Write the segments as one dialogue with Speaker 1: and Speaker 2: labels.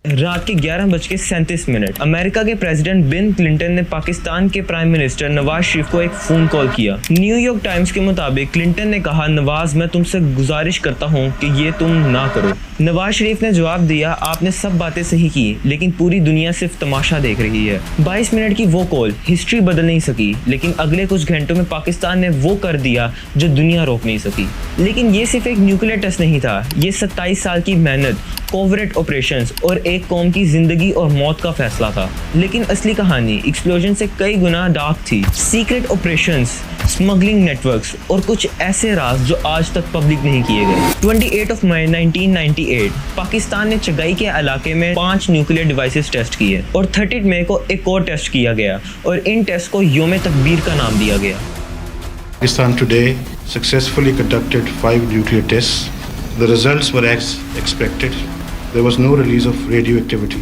Speaker 1: रात के 11:37 अमेरिका के प्रेसिडेंट बिल क्लिंटन ने पाकिस्तान के प्राइम मिनिस्टर नवाज शरीफ को एक फोन कॉल किया। न्यूयॉर्क टाइम्स के मुताबिक क्लिंटन ने कहा, नवाज, मैं तुमसे गुजारिश करता हूँ कि ये तुम ना करो। नवाज शरीफ ने जवाब दिया, आपने सब बातें सही की, लेकिन पूरी दुनिया सिर्फ तमाशा देख रही है। 22 मिनट की वो कॉल हिस्ट्री बदल नहीं सकी, लेकिन अगले कुछ घंटों में पाकिस्तान ने वो कर दिया जो दुनिया रोक नहीं सकी। लेकिन ये सिर्फ एक न्यूक्लियर टेस्ट नहीं था, ये 27 साल की मेहनत, कोवर्ट ऑपरेशंस और एक कौम की जिंदगी और मौत का फैसला था। लेकिन असली कहानी एक्सप्लोजन से कई गुना डार्क थी। सीक्रेट ऑपरेशंस, स्मगलिंग नेटवर्क्स और कुछ ऐसे राज जो आज तक पब्लिक नहीं किए गए। 28 मई 1998 पाकिस्तान ने चगाई के इलाके में 5 न्यूक्लियर डिवाइसेस टेस्ट किए और 30 मई को एक और टेस्ट किया गया और इन टेस्ट को योम तकबीर का नाम दिया गया।
Speaker 2: Pakistan today successfully conducted 5 nuclear tests. The results were as expected. There was no release of radioactivity.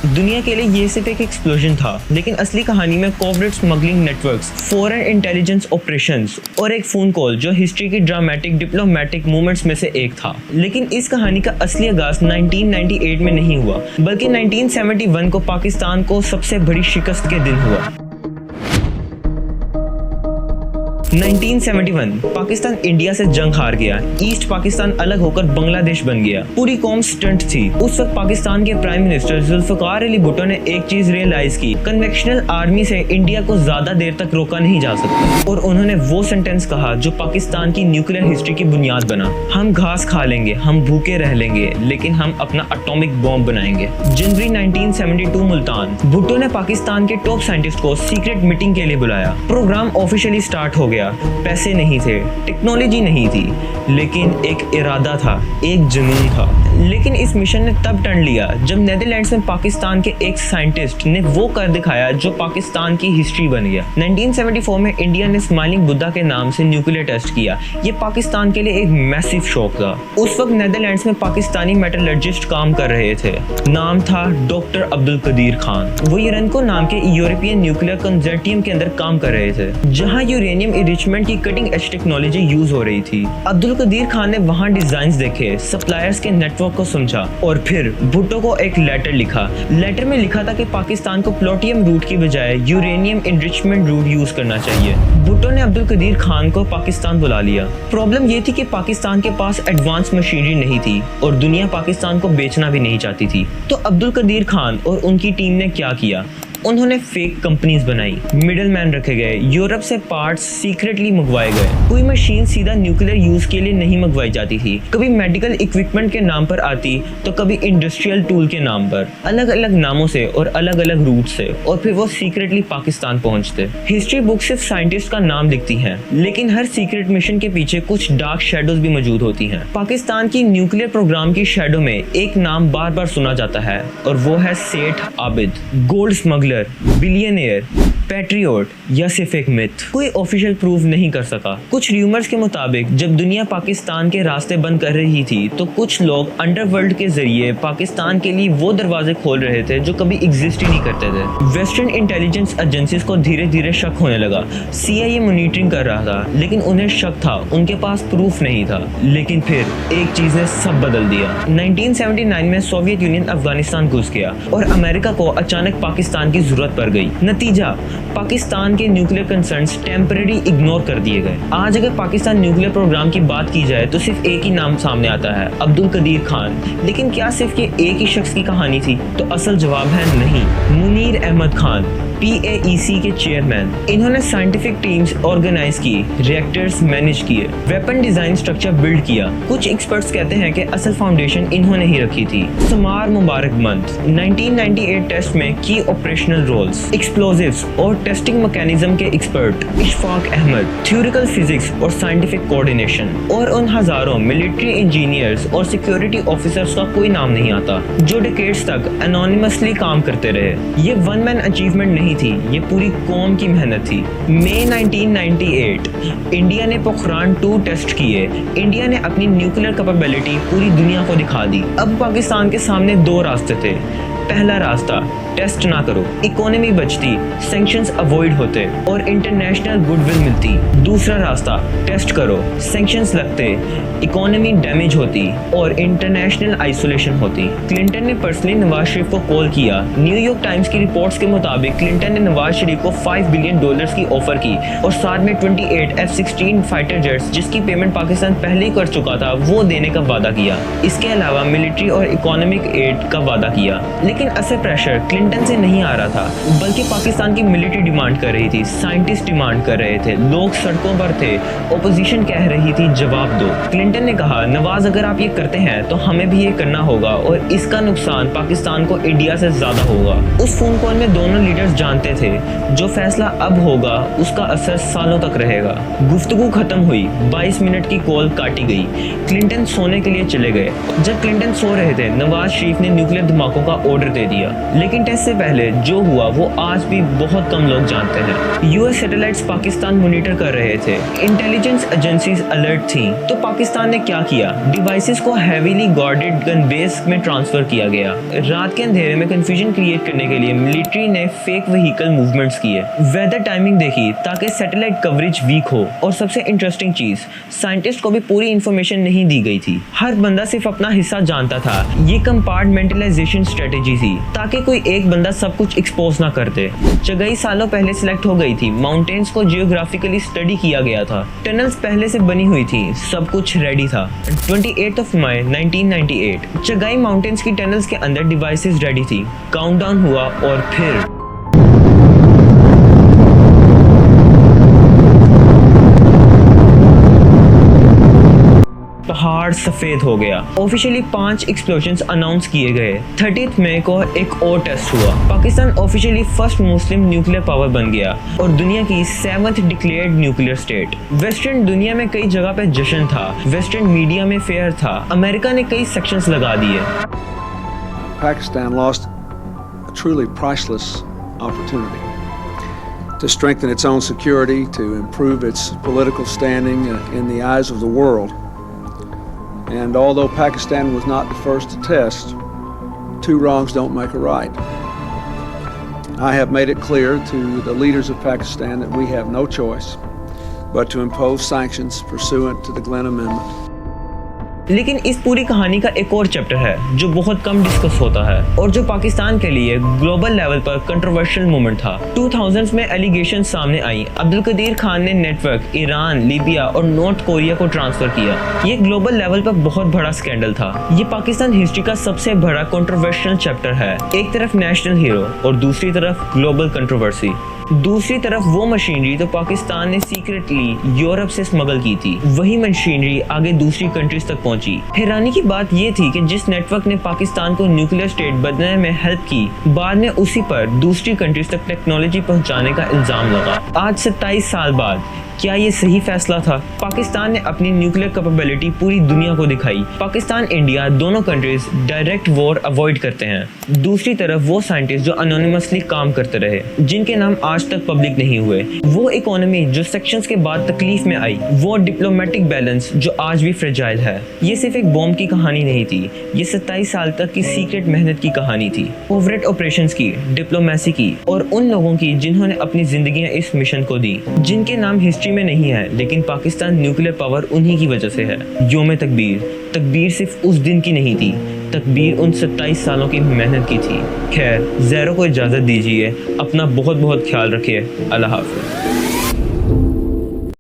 Speaker 1: दुनिया के लिए ये सिर्फ एक एक्सप्लोजन था, लेकिन असली कहानी में covert smuggling networks, foreign intelligence operations और एक फोन कॉल जो हिस्ट्री की ड्रामेटिक डिप्लोमेटिक मूवमेंट्स में से एक था। लेकिन इस कहानी का असली आगाज 1998 में नहीं हुआ, बल्कि 1971 को पाकिस्तान को सबसे बड़ी शिकस्त के दिन हुआ। 1971 पाकिस्तान इंडिया से जंग हार गया। ईस्ट पाकिस्तान अलग होकर बांग्लादेश बन गया। पूरी कौम स्टंट थी। उस वक्त पाकिस्तान के प्राइम मिनिस्टर जुल्फिकार अली भुट्टो ने एक चीज रियलाइज की, कन्वेंशनल आर्मी से इंडिया को ज्यादा देर तक रोका नहीं जा सकता। और उन्होंने वो सेंटेंस कहा जो पाकिस्तान की न्यूक्लियर हिस्ट्री की बुनियाद बना, हम घास खा लेंगे, हम भूखे रह लेंगे, लेकिन हम अपना एटॉमिक बॉम्ब बनाएंगे। जनवरी 1972 मुल्तान, भुट्टो ने पाकिस्तान के टॉप साइंटिस्ट को सीक्रेट मीटिंग के लिए बुलाया। प्रोग्राम ऑफिशियली स्टार्ट हो गया। पैसे नहीं थे, टेक्नोलॉजी नहीं थी, लेकिन एक इरादा था, एक जुनून था। लेकिन इस मिशन ने तब टर्न लिया जब नेदरलैंड्स में पाकिस्तान के एक साइंटिस्ट ने वो कर दिखाया जो पाकिस्तान की हिस्ट्री बन गया। 1974 में इंडिया ने स्माइलिंग बुद्धा के नाम से न्यूक्लियर टेस्ट किया। ये पाकिस्तान के लिए एक मैसिव शॉक था। उस वक्त नेदरलैंड्स में पाकिस्तानी मेटलर्जिस्ट काम कर रहे थे। नाम था डॉक्टर अब्दुल कदीर खान। वो यूरेनको नाम के यूरोपियन न्यूक्लियर कंसोर्टियम के अंदर काम कर रहे थे, जहाँ यूरेनियम एनरिचमेंट की कटिंग एज टेक्नोलॉजी यूज हो रही थी। अब्दुल कदीर खान ने वहाँ डिजाइन्स देखे, सप्लायर्स के नेटवर्क को समझा और फिर भुट्टो को एक लेटर लिखा। लेटर में लिखा था कि पाकिस्तान को प्लूटोनियम रूट की बजाय यूरेनियम एनरिचमेंट रूट यूज करना चाहिए। भुट्टो ने अब्दुल कदीर खान को पाकिस्तान बुला लिया। प्रॉब्लम ये थी कि पाकिस्तान के पास एडवांस मशीनरी नहीं थी और दुनिया पाकिस्तान को बेचना भी नहीं चाहती थी। तो अब्दुल कदीर खान और उनकी टीम ने क्या किया, उन्होंने फेक कंपनीज बनाई, मिडल मैन रखे गए, यूरोप से पार्ट्स सीक्रेटली मंगवाए गए। कोई मशीन सीधा न्यूक्लियर यूज के लिए नहीं मंगवाई जाती थी, कभी मेडिकल इक्विपमेंट के नाम पर आती तो कभी इंडस्ट्रियल टूल के नाम पर, अलग अलग नामों से और अलग अलग रूट से, और फिर वो सीक्रेटली पाकिस्तान पहुंचते। हिस्ट्री बुक सिर्फ साइंटिस्ट का नाम लिखती हैं, लेकिन हर सीक्रेट मिशन के पीछे कुछ डार्क शेडोज भी मौजूद होती हैं। पाकिस्तान की न्यूक्लियर प्रोग्राम की शेडो में एक नाम बार बार सुना जाता है और वो है सेठ Abid. Gold smuggler, billionaire, patriot या सिर्फ एक मिथ। कोई ऑफिशियल प्रूफ नहीं कर सका। कुछ र्यूमर्स के मुताबिक जब दुनिया पाकिस्तान के रास्ते बंद कर रही थी तो कुछ लोग अंडरवर्ल्ड के जरिए पाकिस्तान के लिए वो दरवाजे खोल रहे थे जो कभी एग्जिस्ट ही नहीं करते थे। वेस्टर्न इंटेलिजेंस एजेंसीज को धीरे धीरे शक होने लगा। CIA मॉनिटरिंग कर रहा था, लेकिन उन्हें शक था, उनके पास प्रूफ नहीं था। लेकिन फिर एक चीज ने सब बदल दिया। 1979 में सोवियत यूनियन अफगानिस्तान घुस गया और अमेरिका को अचानक पाकिस्तान की जरूरत पड़ गई। नतीजा, पाकिस्तान के न्यूक्लियर कंसर्न्स टेम्पररी इग्नोर कर दिए गए। आज अगर पाकिस्तान न्यूक्लियर प्रोग्राम की बात की जाए तो सिर्फ एक ही नाम सामने आता है, अब्दुल कदीर खान। लेकिन क्या सिर्फ ये एक ही शख्स की कहानी थी? तो असल जवाब है नहीं। मुनीर अहमद खान, PAEC के चेयरमैन, इन्होंने साइंटिफिक टीम्स ऑर्गेनाइज की, रिएक्टर्स मैनेज किए, वेपन डिजाइन स्ट्रक्चर बिल्ड किया। कुछ एक्सपर्ट्स कहते हैं कि असल फाउंडेशन इन्होंने ही रखी थी। समार मुबारकमंद 1998 टेस्ट में की ऑपरेशनल रोल्स, एक्सप्लोजिव्स और टेस्टिंग मैकेनिज्म के expert Ishfaq Ahmad, theoretical physics और साइंटिफिक कोऑर्डिनेशन, और उन हजारों मिलिट्री इंजीनियर्स और सिक्योरिटी ऑफिसर्स का कोई नाम नहीं आता जो डिकेड्स तक एनोनिमसली काम करते रहे। ये वन मैन अचीवमेंट नहीं थी, ये पूरी कौम की मेहनत थी। मई 1998 इंडिया ने पोखरान 2 टेस्ट किए। इंडिया ने अपनी न्यूक्लियर कैपेबिलिटी पूरी दुनिया को दिखा दी। अब पाकिस्तान के सामने 2 रास्ते थे, पहला रास्ता, टेस्ट ना करो, इकोनॉमी बचती, सैंक्शंस अवॉइड होते और इंटरनेशनल गुडविल मिलती। दूसरा रास्ता, टेस्ट करो, सैंक्शंस लगते, इकोनॉमी डैमेज होती और इंटरनेशनल आइसोलेशन होती। क्लिंटन ने पर्सनली नवाज शरीफ को कॉल किया। न्यूयॉर्क टाइम्स की रिपोर्ट्स के मुताबिक क्लिंटन ने नवाज शरीफ को $5 बिलियन की ऑफर की और साथ में 28 F-16 फाइटर जेट्स, जिसकी पेमेंट पाकिस्तान पहले ही कर चुका था, वो देने का वादा किया। इसके अलावा मिलिट्री और इकोनॉमिक एड का वादा किया। लेकिन असर प्रेशर क्लिंटन से नहीं आ रहा था, बल्कि पाकिस्तान की मिलिट्री डिमांड कर रही थी, साइंटिस्ट डिमांड कर रहे थे, लोग सड़कों पर थे, ओपोजिशन कह रही थी जवाब दो। क्लिंटन ने कहा, नवाज अगर आप ये करते हैं तो हमें भी ये करना होगा और इसका नुकसान पाकिस्तान को इंडिया से ज्यादा होगा। उस फोन कॉल में दोनों लीडर्स जानते थे जो फैसला अब होगा उसका असर सालों तक रहेगा। गुफ्तगू खत्म हुई, 22 मिनट की कॉल काटी गई। क्लिंटन सोने के लिए चले गए। जब क्लिंटन सो रहे थे, नवाज शरीफ ने न्यूक्लियर धमाकों का ऑर्डर दे दिया। लेकिन टेस्ट से पहले जो हुआ वो आज भी बहुत कम लोग जानते हैं। यूएस सैटेलाइट्स पाकिस्तान मॉनिटर कर रहे थे, इंटेलिजेंस एजेंसीज अलर्ट थी। तो पाकिस्तान ने क्या किया? डिवाइसेस को हेवीली गार्डेड गन बेस में ट्रांसफर किया गया। रात के अंधेरे में कंफ्यूजन क्रिएट करने के लिए मिलिट्री ने फेक व्हीकल मूवमेंट्स किए, वेदर टाइमिंग देखी ताकि सैटेलाइट कवरेज वीक हो। और सबसे इंटरेस्टिंग चीज, साइंटिस्ट को भी पूरी इंफॉर्मेशन नहीं दी गई थी। हर बंदा सिर्फ अपना हिस्सा जानता था। ये कंपार्टमेंटलाइजेशन स्ट्रेटेजी थी ताकि कोई एक बंदा सब कुछ एक्सपोज ना कर दे। जगह सालों पहले सिलेक्ट हो गई थी, माउंटेन्स को जियोग्राफिकली स्टडी किया गया था, टनल्स पहले से बनी हुई थी, सब कुछ रेडी था। 28 मई 1998 चगाई माउंटेन्स की टनल्स के अंदर डिवाइसेस रेडी थी। काउंटडाउन हुआ और फिर पहाड़ सफेद हो गया। ऑफिशियली 5 एक्सप्लोजन्स अनाउंस किए गए। 30 मई को एक और टेस्ट हुआ। Pakistan officially first Muslim nuclear power बन गया और दुनिया की 7th declared nuclear state. Western दुनिया में कई जगह पे जश्न था, वेस्टर्न मीडिया में फेयर था। अमेरिका ने कई सेक्शंस लगा दिए।
Speaker 3: Pakistan lost a truly priceless opportunity to strengthen its own security, to improve its political standing in the eyes of the world. And although Pakistan was not the first to test, 2 wrongs don't make a right. I have made it clear to the leaders of Pakistan that we have no choice but to impose sanctions pursuant to the Glenn Amendment.
Speaker 1: लेकिन इस पूरी कहानी का एक और chapter है जो बहुत कम डिस्कस होता है और जो पाकिस्तान के लिए ग्लोबल लेवल पर कंट्रोवर्शियल मोमेंट था। 2000s में एलिगेशन सामने आई। अब्दुल कदीर खान ने नेटवर्क ईरान, लीबिया और नॉर्थ कोरिया को ट्रांसफर किया। ये ग्लोबल लेवल पर बहुत बड़ा स्कैंडल था। ये पाकिस्तान हिस्ट्री का सबसे बड़ा कंट्रोवर्शियल चैप्टर है। एक तरफ नेशनल हीरो और दूसरी तरफ ग्लोबल कंट्रोवर्सी। दूसरी तरफ वो मशीनरी तो पाकिस्तान ने सीक्रेटली यूरोप से स्मगल की थी, वही मशीनरी आगे दूसरी कंट्रीज तक पहुंची। हैरानी की बात ये थी कि जिस नेटवर्क ने पाकिस्तान को न्यूक्लियर स्टेट बनने में हेल्प की, बाद में उसी पर दूसरी कंट्रीज तक टेक्नोलॉजी पहुंचाने का इल्जाम लगा। आज 27 साल बाद क्या ये सही फैसला था? पाकिस्तान ने अपनी न्यूक्लियर कैपेबिलिटी पूरी दुनिया को दिखाई। पाकिस्तान, इंडिया दोनों कंट्रीज डायरेक्ट वॉर अवॉइड करते हैं। दूसरी तरफ वो साइंटिस्ट जो अनोनिमसली काम करते रहे, जिनके नाम आज तक पब्लिक नहीं हुए। वो इकोनॉमी जो सेक्शंस के बाद तकलीफ में आई। वो डिप्लोमेटिक बैलेंस जो आज भी फ्रेजाइल है। ये सिर्फ एक बॉम्ब की कहानी नहीं थी, ये 27 साल तक की सीक्रेट मेहनत की कहानी थी। ओवरेट ऑपरेशंस की, डिप्लोमेसी की और उन लोगों की जिन्होंने अपनी जिंदगियां इस मिशन को दी, जिनके नाम हिस्ट्री में नहीं है, लेकिन पाकिस्तान न्यूक्लियर पावर उन्हीं की वजह से है। योम तकबीर, तकबीर सिर्फ उस दिन की नहीं थी, तकबीर उन 27 सालों की मेहनत की थी। खैर, ज़ैरो को इजाज़त दीजिए। अपना बहुत बहुत ख्याल रखिए। अल्लाह हाफ़िज़।